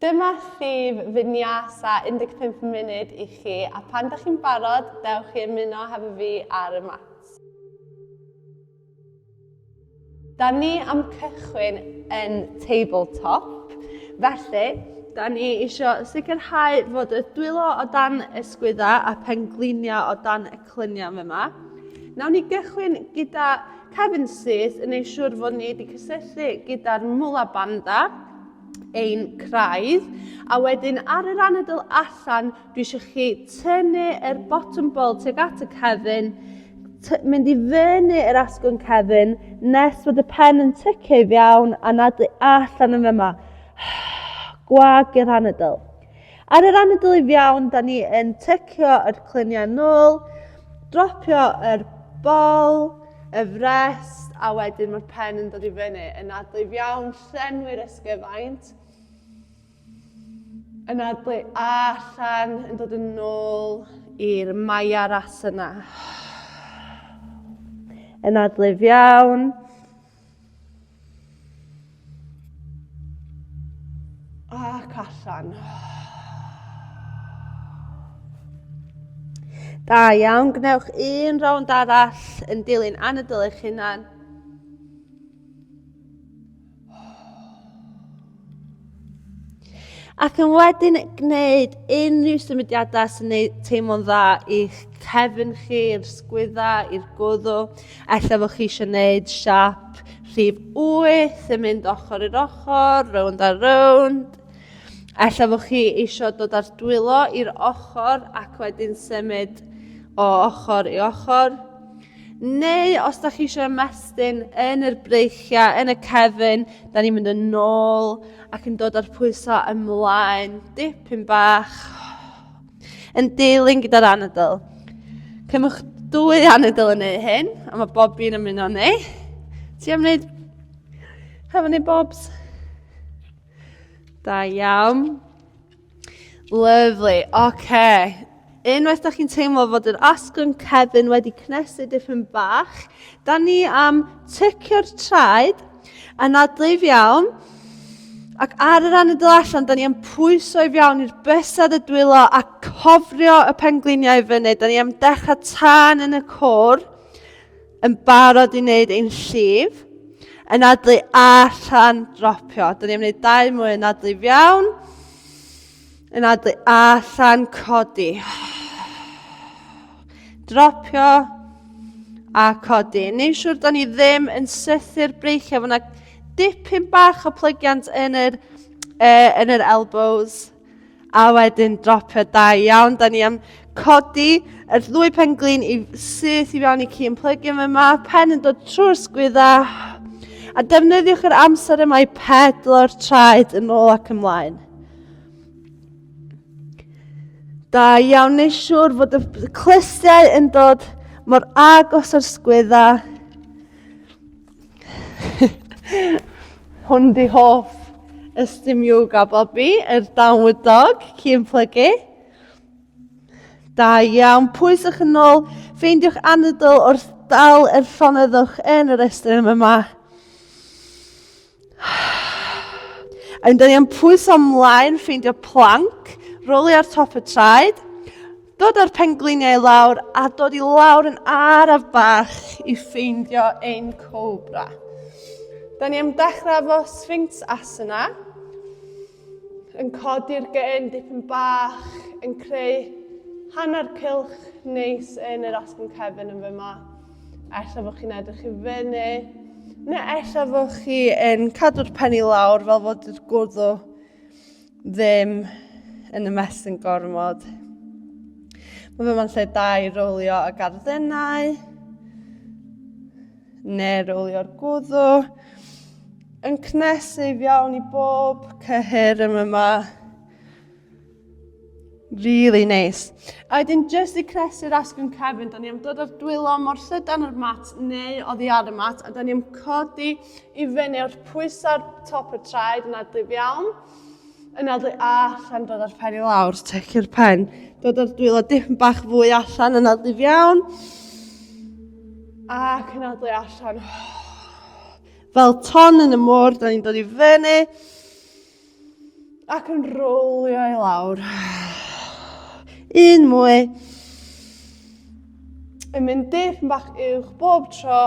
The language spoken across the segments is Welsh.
Dyma llif Vinyasa 15 munud I chi, a pan da chi'n barod, dewch chi ymuno hefo fi ar y mat. Da ni am cychwyn yn tabletop, felly da ni eisiau sicrhau fod y dwylo o dan ysgwydda a pengliniau o dan y cluniau yma. Nawn ni gychwyn gyda cefn syth yn ei siwr fod ni wedi cysylltu gyda'r mwla banda, ein craidd, a wedyn ar yr anadl allan, dwi eisiau chi tynnu yr bottom ball tuag at y cefn, mynd I fyny yr asgwrn cefn, nes fod y pen yn tycio I fewn a nadlu allan yn yma. Gwag yr anadl. Ar yr anadl I fewn, da ni yn tycio yr cluniau nôl, dropio yr bol, y frest, a wedyn mae'r pen yn dod I fyny, yn adlu fewn, llenwi'r ysgyfaint, yn adlu allan, yn dod yn ôl i'r Mae'r yna. Yn adlu fewn, ac allan. Da iawn, gnewch un rownd arall yn dilyn anadl eich hunan. Ac yn wedyn gwneud unrhyw symudiadau sy'n teimlo'n dda i'ch cefn chi, i'r sgwydda, i'r gwddw. Ella fod chi eisiau gwneud siap rhif 8 yn mynd ochr i'r ochr, rownd a rownd. Ella fod chi eisiau dod ar dwylo i'r ochr ac wedyn symud o ochr I ochr. Neu os da chi eisiau ymestyn yn yr breichiau, yn y cefn, da ni'n mynd yn ôl ac yn dod ar pwysau ymlaen, dipyn bach, yn dilyn gyda'r anadl. Cymwch 2 anadl yn ei hyn, a mae bob un yn mynd o neu. Ti am wneud hefo ni bobs? Da iawn. Lovely, oce. Unwaith da chi'n teimlo fod yr asgwrn cefn wedi cnesu dipyn bach, da ni am tycio'r traed, anadlu fewn, ac ar yr anadl allan, da ni am pwyso I fewn i'r bysedd y dwylo a cofrio y pengliniau I fyny. Da ni am dechrau tân yn y côr, yn barod I wneud ein llif, anadlu allan dropio. Da ni am wneud 2 mwy, anadlu fewn, anadlu allan codi. Dropio a codi. Neu siwr da ni ddim yn sythu'r breichiau. Fyna dipyn bach o plygiant yn yr elbows. A wedyn dropio da iawn. Da ni am codi yr 2 penglin I syth I fewn I cyn plygio yma. Pen yn dod trwy'r sgwydda. A defnyddiwch yr amser yma I pedlo'r traed yn ôl ac ymlaen. Da iawn, neu siwr fod y clustiau yn dod mor agos o'r sgwydda. Hwn di hoff ystum ioga Bobby, yr downward dog, cyn plygu. Da iawn, pwyswch yn ôl, ffeindiwch anadl wrth dal yr llonyddwch yn yr ystym yma. A da ni am pwyso ymlaen, ffeindio plank, roli ar top y traed, dod ar pengliniau lawr a dod I lawr yn araf bach I ffeindio ein cobra. Da ni am dechrau efo Sphinx asana, yn codi'r gyn dipyn bach, yn creu hanner cylch neis yn yr asgwrn cefn yn fyma. Ella fod chi'n edrych I fyny, neu ella fod chi yn cadw'r pen I lawr fel fod yr gwddw ddim yn ymestyn gormod. Mae fyma'n lle da I rolio y garddennau, neu rolio'r gwddw, yn cnesu fewn I bob cyhyr yma. Really nice. A wedyn jyst I cnesu'r asgwrn cefn, da ni am dod o'r dwylo mor llydan o'r mat neu oddi ar y mat, a da ni am codi I fyny o'r pwysa'r top y traed yn adlu fewn. Yn adlu allan, dod ar pen I lawr, tycio'r pen, dod ar dwylo dipyn bach fwy allan, yn adlu fewn, ac yn adlu allan. Fel ton yn y môr, da ni'n dod I fyny, Ac yn rolio i lawr. Un mwy. Yn mynd dipyn bach uwch bob tro.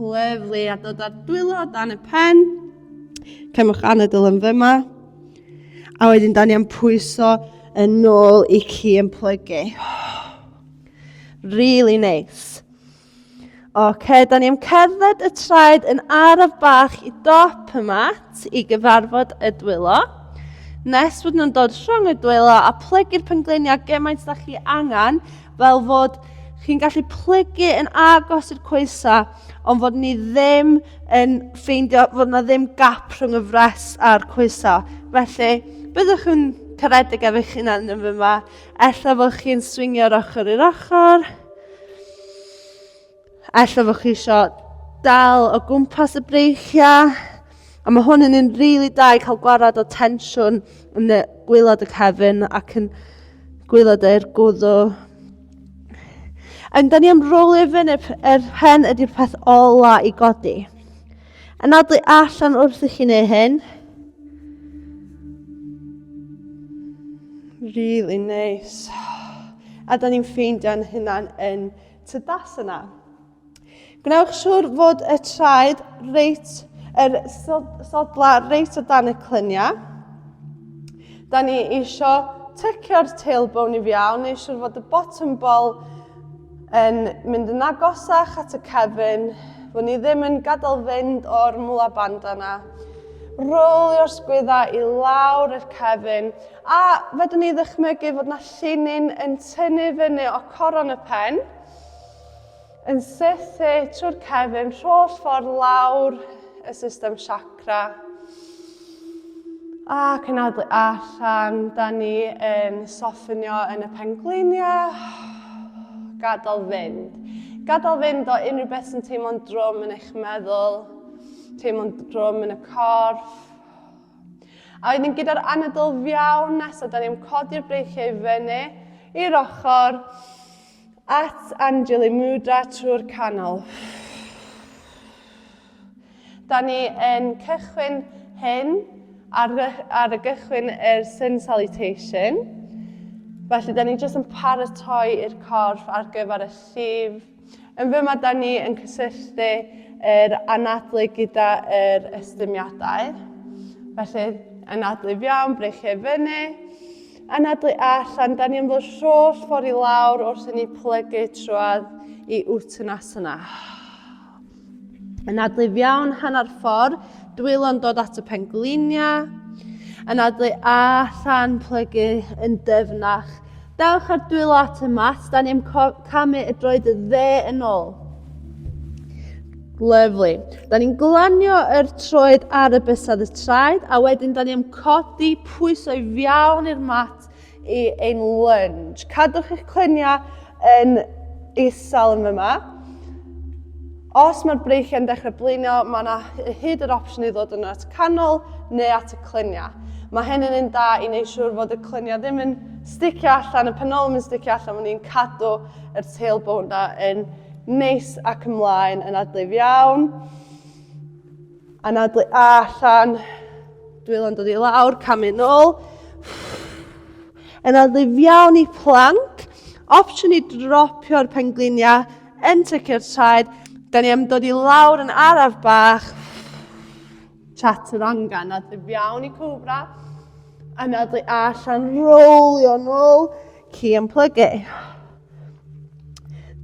Lyfli. A dod ar dwylo dan y pen. Cymwch anadl yn fyma. A wedyn da ni am pwyso yn ôl i ci yn plygu. Really nice. Oce, da ni am cerdded y traed yn araf bach i dop y mat i gyfarfod y dwylo. Nes fod nhw'n dod rhwng y dwylo a plygu'r pengliniau gymaint da chi angen, fel fod chi'n gallu plygu yn agos i'r coesa, ond fod ni ddim yn ffeindio fod na ddim gap rhwng y fres a'r coesa. Felly, byddwch yn caredig efo'ch hunan yn fyma, ella fod chi'n swingio'r ochr i'r ochr, ella fod chi eisiau dal o gwmpas y breichiau, a mae hwn yn un rili da i cael gwarad o tensiwn yn y gwaelod y cefn ac yn gwaelod yr gwddw. Da ni am rolio fyny, yr pen ydy'r peth ola i godi. Anadlu allan wrth i chi wneud hyn. Really nice. A da ni'n ffeindio'n hunan yn tadasana. Gwnewch siŵr fod y traed yr sodla reit o dan y cluniau. Da ni eisiau tycio'r tailbone i fewn, neu siŵr fod y bottom ball yn mynd yn agosach at y cefn, fod ni ddim yn gadael fynd o'r mwla band yna. Rolio'r sgwydda i lawr yr cefn, a fedrwn ni ddychmygu fod na llinyn yn tynnu fyny o coron y pen, yn sythu trwy'r cefn, rholl ffordd lawr y system chakra. Ac yn adlu allan, da ni yn soffenio yn y pengliniau. Gadael fynd. Gadael fynd o unrhyw beth sy'n teimlo'n drwm yn eich meddwl, teimlo'n drwm yn y corff. A wedyn gyda'r anadl fiawn nesaf, da ni'n codi'r breichiau fyny i'r ochr at engi mudra trwy'r canol. Da ni yn cychwyn hyn ar y gychwyn sun salutation. Felly, da ni jyst yn paratoi i'r corff ar gyfer y llif. Yn fyma, da ni yn cysylltu yr anadlu gyda'r ystumiadau. Felly, anadlu fiawn, breichiau fyny. Anadlu allan, da ni yn ddod rholl ffordd i lawr wrth i ni plygu trwad i uttanasana. Anadlu fiawn, hanner ffordd, dwylo'n dod at y pengliniau. Anadlu allan, plygu yn dyfnach. Dewch ar dwylo at y mat, da ni'n camu y droed y dde yn ôl. Lyfli. Da ni'n glanio yr troed ar y bysedd y traed, a wedyn da ni'n codi pwyso i fewn i'r mat i ein lunge. Cadwch eich cluniau yn isel yn fyma. Os mae'r breichiau'n dechrau blino, mae yna hyd yr opsiwn i ddod yn at canol neu at y cluniau. Mae hyn yn un da i wneud siŵr fod y cluniau ddim yn sticio allan, y penol yn sticio allan, mae ni'n cadw yr tailbone da yn neis ac ymlaen, anadlu fiawn, anadlu allan, dwylo'n dod i lawr, camu nôl, anadlu fiawn i plank, opsiwn i dropio'r pengliniau yn ticio'r traed. Da ni am dod i lawr yn araf bach, chaturanga, anadlu fiawn i cwbra, anadlu allan, rolio nôl, ci yn plygu.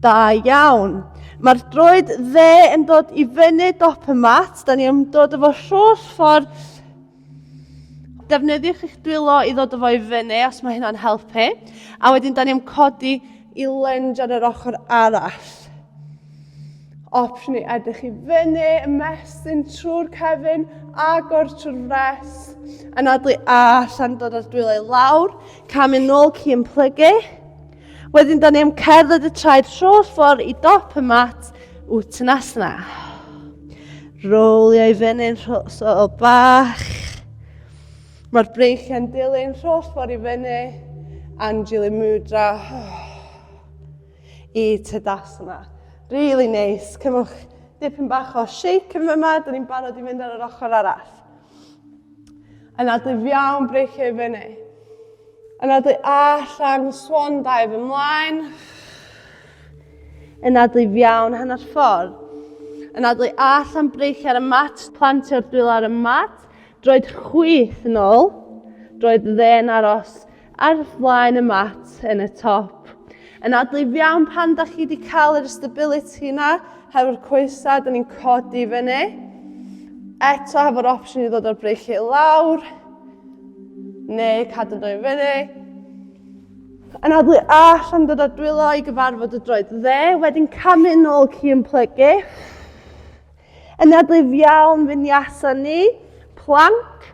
Da iawn. Mae'r droed dde yn dod i fyny dop y mat, da ni am dod efo rholl ffordd. Defnyddiwch eich dwylo i ddod efo i fyny os mae hynna'n helpu, a wedyn da ni am codi i lunge ar yr ochr arall. Opsiwn i edrych i fyny, ymestyn trwy'r cefn, agor trwy'r fres, anadlu allan dod ar dwylo i lawr, camu nôl ci yn plygu. Wedyn, da ni am cerdded y traed rholl ffordd i dop y mat, uttanasana. Rolio i fyny yn rholl bach. Mae'r breichiau'n dilyn rholl ffordd i fyny, engi mudra, i tadasana. Really nice. Cymwch dipyn bach o shake yn fyma, da ni'n barod i fynd ar yr ochr arall. Anadlu fiawn, breichio i fyny. Anadlu allan, swan dive ymlaen. Anadlu fiawn, hanner ffordd. Anadlu allan, breichio ar y mat, plantio'r dwylo ar y mat. Droed chwith yn ôl. Droed dde'n aros ar flaen y mat yn y top. Anadlu fiawn pan da chi wedi cael yr stability yna, hefo'r coesau, da ni'n codi fyny. Eto hefo'r opsiwn i ddod o'r breichio i lawr, neu cadw nhw i fyny. Anadlu allan dod o'r dwylo i gyfarfod y droed dde, wedyn camu nôl ci yn plygu. Anadlu fiawn vinyasa ni, plank.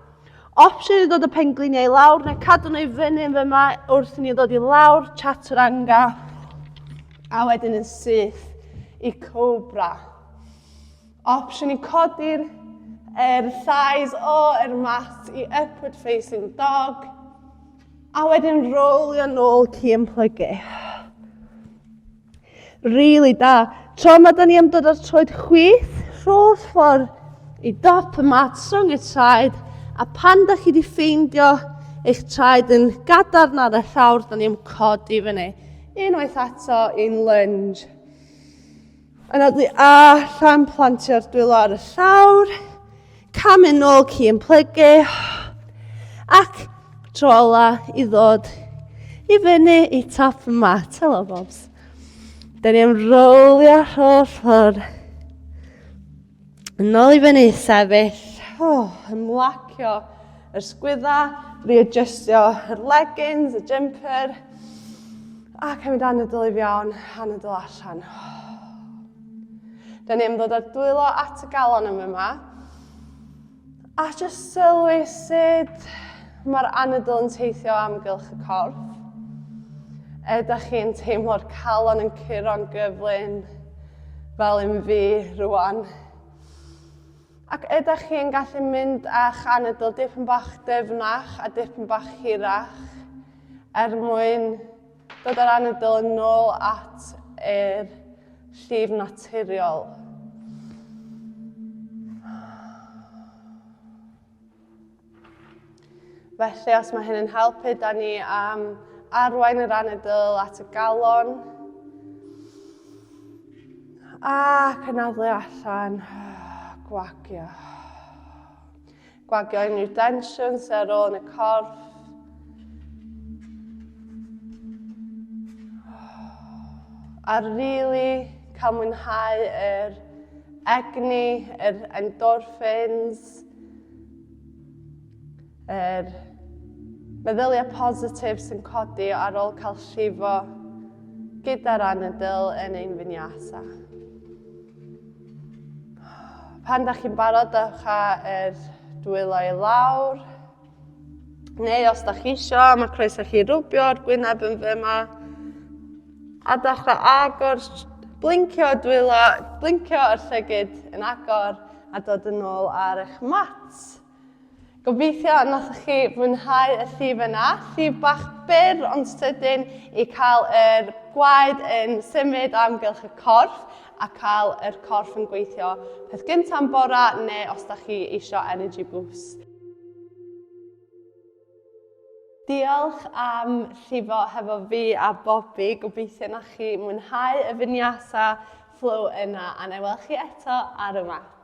Opsiwn i ddod o pengliniau i lawr, neu cadw nhw i fyny yn fyma wrth i ni ddod i lawr, chaturanga. A wedyn yn syth i cobra. Opsiwn i codi'r thighs o'r mat i upward facing dog. A wedyn rolio nôl ci yn plygu. Really da. Tro yma da ni am dod o'r troed chwith, rholl ffordd i dop y mat, rhwng y traed, a pan da chi wedi ffeindio eich traed yn gadarn ar y llawr, da ni am codi fyny. Unwaith eto i'n lunge. Anadlu allan, plantio'r dwylo ar y llawr, camu nôl ci yn plygu, ac tro ola i ddod i fyny i top y mat. Hello, Bobs. Da ni am rolio holl ffordd. Yn ôl i fyny, sefyll. Ymlacio yr sgwydda, readjustio yr leggings, y jumper. A cymryd anadl i fiawn, anadl allan. Da ni am ddod ar dwylo at y galon yma yma. A jyst sylwi sut mae'r anadl yn teithio amgylch y corff. Ydych chi'n teimlo'r calon yn curo'n gyflym fel yn fi rwan. Ac ydych chi'n gallu mynd a'ch anadl dipyn bach dyfnach a dipyn bach hirach mwyn dod ar anadl yn ôl at yr llif naturiol. Felly, os mae hyn yn helpu, da ni am arwain yr anadl at y galon. Ac anadlu allan, gwagio. Gwagio unrhyw tensiwn sydd ar ôl yn y corff. A rili cael mwynhau yr egni, yr endorphins, yr meddyliau positif sy'n codi ar ôl cael llifo gyda'r anadl yn ein vinyasa. Pan da chi'n barod, dewch â'r dwylo i lawr. Neu os da chi isio, mae croeso chi rwbio'r gwyneb yn fyma. A dechrau agor, blincio dwylo, blincio yr llygyd yn agor a dod yn ôl ar eich mat. Gobeithio nathach chi fwynhau y llif yna, llif bach byr ond sydyn i cael yr gwaed yn symud amgylch y corff a cael yr corff yn gweithio peth gyntaf yn bora neu os da chi eisiau energy boost. Diolch am llifo hefo fi a Bobby. Gobeithio na chi mwynhau y vinyasa flow yna a na i weld chi eto ar y mat.